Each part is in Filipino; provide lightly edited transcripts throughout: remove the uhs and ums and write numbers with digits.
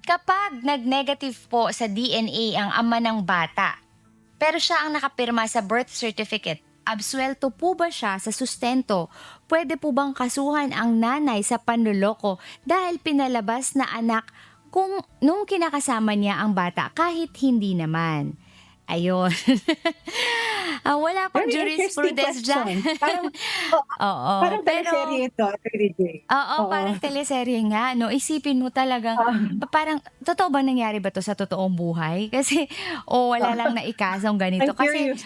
Kapag nag-negative po sa DNA ang ama ng bata, pero siya ang nakapirma sa birth certificate, absuelto po ba siya sa sustento? Pwede po bang kasuhan ang nanay sa panloloko dahil pinalabas na anak kung nung kinakasama niya ang bata kahit hindi naman? Ayun. Wala pang Very interesting jurisprudence dyan. question. Parang oo, Oo, parang pero teleserye ito, Attorney J. oo, Oo. parang teleserye nga 'no, isipin mo talagang parang totoo ba nangyari ba 'to sa totoong buhay? Kasi o wala lang naikasong ganito I'm kasi curious.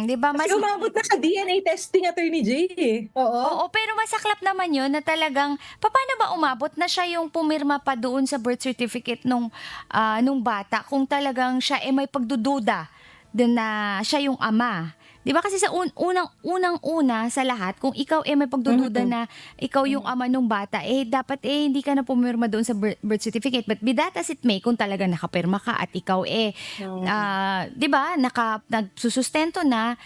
'di ba Kasi mas umabot na sa DNA testing, Attorney J, eh. Oo. oo, pero masaklap naman 'yun na talagang papaano ba umabot na siya yung pumirma pa doon sa birth certificate nung bata kung talagang siya, may pagdududa din na siya yung ama. 'Di ba kasi sa unang-una sa lahat kung ikaw, may pagdududa Mm. na ikaw yung Hmm. ama nung bata, dapat, hindi ka na pumirma doon sa birth certificate. But be that as it may, kung talagang nakapirma ka at ikaw, 'di ba, nagsusustento na,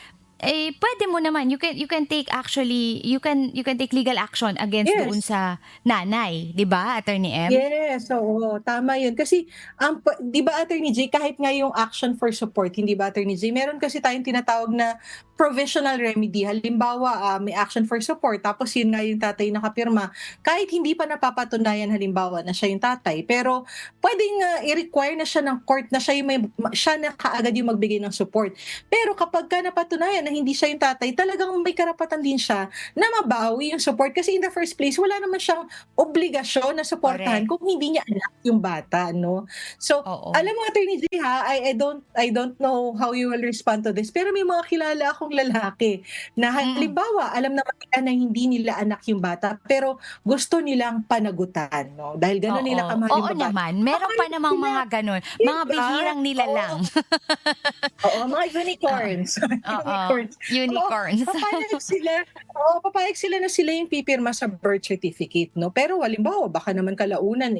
puwede mo naman you can take actually you can take legal action against doon Yes. sa nanay, 'di ba, Attorney M? Yes, oo, tama 'yun. Kasi ang 'di ba, Attorney J, kahit nga yung action for support, hindi ba, Attorney J, meron kasi tayong tinatawag na provisional remedy. Halimbawa, may action for support tapos yun nga yung tatay nakapirma, kahit hindi pa napapatunayan halimbawa na siya yung tatay, pero puwedeng, i-require na siya ng court na siya yung siya na kaagad yung magbigay ng support. Pero kapagka napatunayan na hindi siya yung tatay, talagang may karapatan din siya na mabawi yung support kasi in the first place wala naman siyang obligasyon na suportahan Correct, kung hindi niya anak yung bata, 'no? So, oo. alam mo, Attorney J, ha, I don't know how you will respond to this, pero may mga kilala akong lalaki na Mm. halimbawa alam naman nila na hindi nila anak yung bata, pero gusto nilang panagutan, 'no, dahil gano'n nila Oo, kamahal oo yung babae. naman. Meron pa Papayag namang sila, mga gano'n, 'di mga ba? bihirang Oo. nilalang. Oo, mga Oo, unicorns, oo, unicorns. Oo, unicorns. papayag sila na sila yung pipirma sa birth certificate, 'no. Pero halimbawa baka naman kalaunan,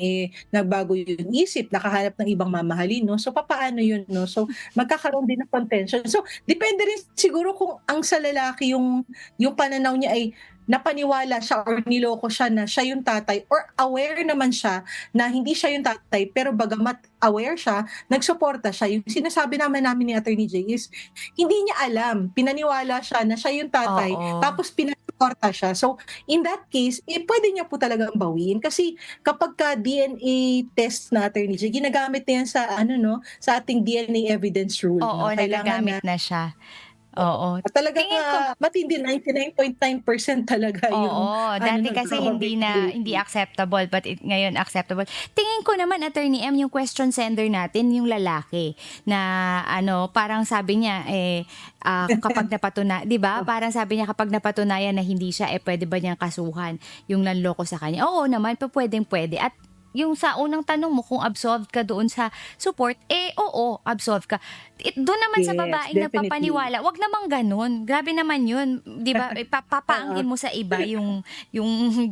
nagbago yung isip, nakahanap ng ibang mamahalin, 'no. So papaano yun, 'no? So magkakaroon din ng contention. So depende rin siguro kung ang sa lalaki yung pananaw niya ay napaniwala siya or niloko siya na siya yung tatay or aware naman siya na hindi siya yung tatay, pero bagamat aware siya, nagsuporta siya. Yung sinasabi naman namin ni Attorney J is hindi niya alam, pinaniwala siya na siya yung tatay Oo, tapos pinasuporta siya. So, in that case, puwede niya po talagang bawiin kasi kapagka DNA test na, Attorney J, ginagamit na yan sa ano, 'no, sa ating DNA evidence rule, oo, 'no. Kailangan na nagagamit na siya. Oo, at talagang, tingin ko matindi, 99.9% talaga yung oo, ano dati nun, kasi hindi probability. acceptable but ngayon acceptable. Tingin ko naman, Attorney M, yung question sender natin yung lalaki na ano, parang sabi niya, kapag 'di ba, parang sabi niya kapag napatunayan na hindi siya, puwede ba niyang kasuhan yung nanloko sa kanya? Oo naman, pupuwedeng-puwede at yung sa unang tanong mo kung absolved ka doon sa support, oo, absolved ka. Do'n naman sa Yes, babaeng definitely. nagpapaniwala, 'wag naman gano'n. Grabe naman 'yun, 'di ba? Oo. Papaangkin mo sa iba yung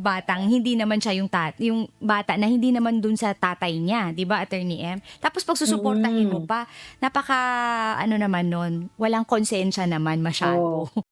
batang hindi naman siya yung bata na hindi naman dun sa tatay niya, 'di ba, Attorney M? Tapos pagsusuportahin mo Mm. pa, napaka ano naman nun, walang konsensya naman masyado. Oo.